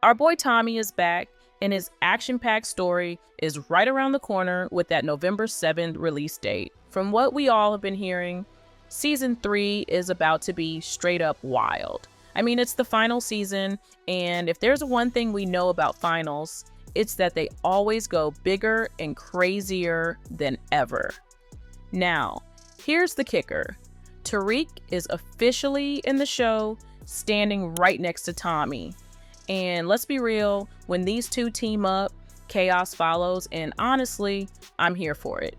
Our boy Tommy is back, and his action-packed story is right around the corner with that November 7th release date. From what we all have been hearing, season 3 is about to be straight up wild. I mean, it's the final season, and if there's one thing we know about finals, it's that they always go bigger and crazier than ever. Now, here's the kicker. Tariq is officially in the show, standing right next to Tommy. And let's be real, when these two team up, chaos follows, and honestly, I'm here for it.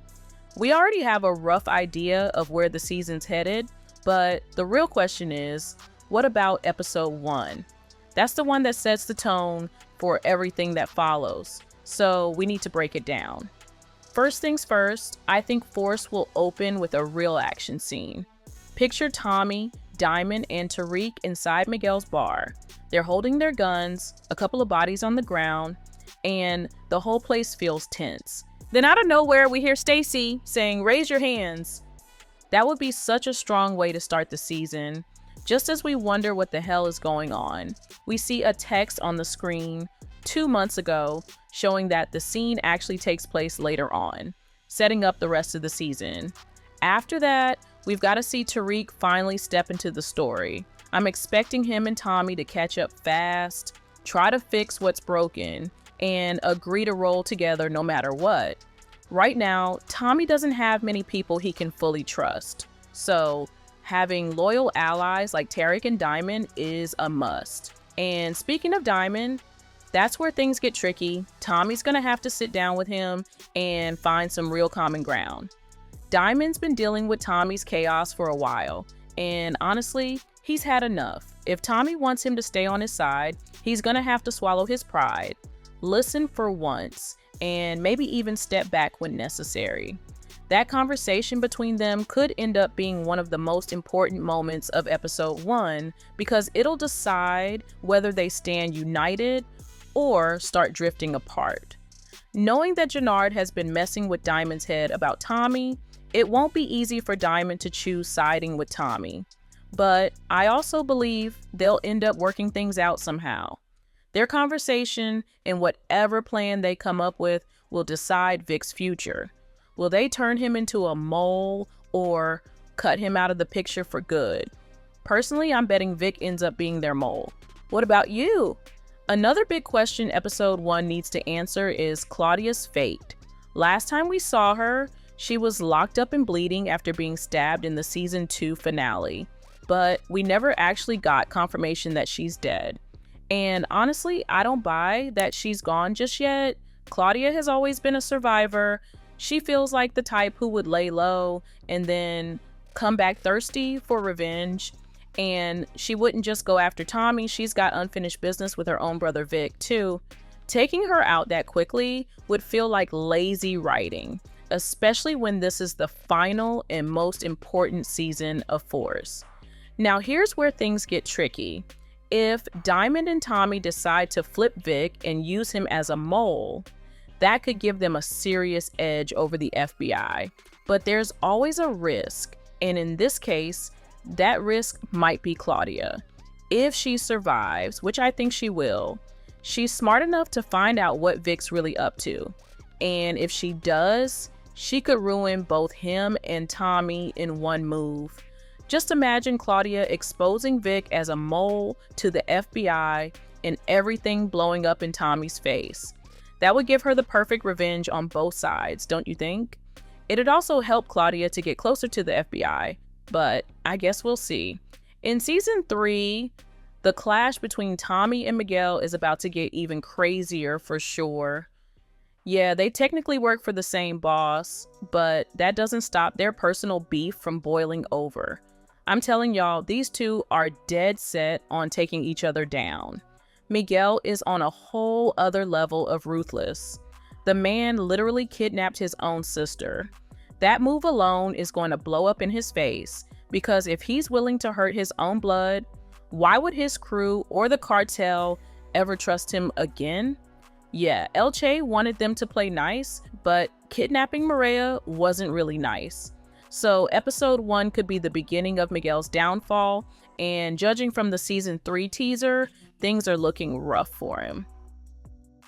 We already have a rough idea of where the season's headed, but the real question is, what about episode 1? That's the one that sets the tone for everything that follows, so we need to break it down. First things first, I think Force will open with a real action scene. Picture Tommy, Diamond, and Tariq inside Miguel's bar. They're holding their guns, a couple of bodies on the ground, and the whole place feels tense. Then out of nowhere, we hear Stacy saying, "Raise your hands." That would be such a strong way to start the season. Just as we wonder what the hell is going on, we see a text on the screen 2 months ago showing that the scene actually takes place later on, setting up the rest of the season. After that, we've got to see Tariq finally step into the story. I'm expecting him and Tommy to catch up fast, try to fix what's broken, and agree to roll together no matter what. Right now, Tommy doesn't have many people he can fully trust, so having loyal allies like Tariq and Diamond is a must. And speaking of Diamond, that's where things get tricky. Tommy's gonna have to sit down with him and find some real common ground. Diamond's been dealing with Tommy's chaos for a while, and honestly, he's had enough. If Tommy wants him to stay on his side, he's gonna have to swallow his pride, listen for once, and maybe even step back when necessary. That conversation between them could end up being one of the most important moments of episode 1 because it'll decide whether they stand united or start drifting apart. Knowing that Jannard has been messing with Diamond's head about Tommy, it won't be easy for Diamond to choose siding with Tommy. But I also believe they'll end up working things out somehow. Their conversation and whatever plan they come up with will decide Vic's future. Will they turn him into a mole or cut him out of the picture for good? Personally, I'm betting Vic ends up being their mole. What about you? Another big question episode 1 needs to answer is Claudia's fate. Last time we saw her, she was locked up and bleeding after being stabbed in the season 2 finale, but we never actually got confirmation that she's dead. And honestly, I don't buy that she's gone just yet. Claudia has always been a survivor. She feels like the type who would lay low and then come back thirsty for revenge. And she wouldn't just go after Tommy. She's got unfinished business with her own brother Vic too. Taking her out that quickly would feel like lazy writing, especially when this is the final and most important season of Force. Now here's where things get tricky. If Diamond and Tommy decide to flip Vic and use him as a mole, that could give them a serious edge over the FBI. But there's always a risk, and in this case, that risk might be Claudia. If she survives, which I think she will, she's smart enough to find out what Vic's really up to. And if she does, she could ruin both him and Tommy in one move. Just imagine Claudia exposing Vic as a mole to the FBI and everything blowing up in Tommy's face. That would give her the perfect revenge on both sides, don't you think? It'd also help Claudia to get closer to the FBI, but I guess we'll see. In season 3, the clash between Tommy and Miguel is about to get even crazier for sure. Yeah, they technically work for the same boss, but that doesn't stop their personal beef from boiling over. I'm telling y'all, these two are dead set on taking each other down. Miguel is on a whole other level of ruthless. The man literally kidnapped his own sister. That move alone is going to blow up in his face, because if he's willing to hurt his own blood, why would his crew or the cartel ever trust him again? Yeah, Elche wanted them to play nice, but kidnapping Maria wasn't really nice. So episode 1 could be the beginning of Miguel's downfall, and judging from the season 3 teaser, things are looking rough for him.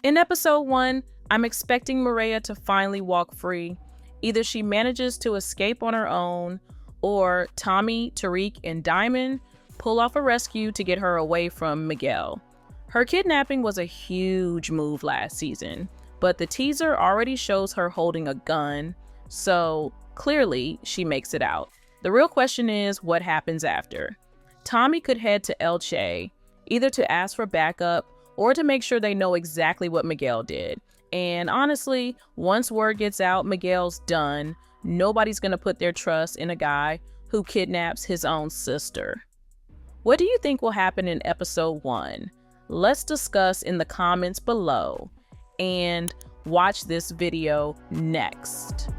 In episode 1, I'm expecting Maria to finally walk free. Either she manages to escape on her own, or Tommy, Tariq, and Diamond pull off a rescue to get her away from Miguel. Her kidnapping was a huge move last season, but the teaser already shows her holding a gun, so clearly she makes it out. The real question is, what happens after? Tommy could head to Elche, either to ask for backup or to make sure they know exactly what Miguel did. And honestly, once word gets out Miguel's done, nobody's gonna put their trust in a guy who kidnaps his own sister. What do you think will happen in episode 1? Let's discuss in the comments below, and watch this video next.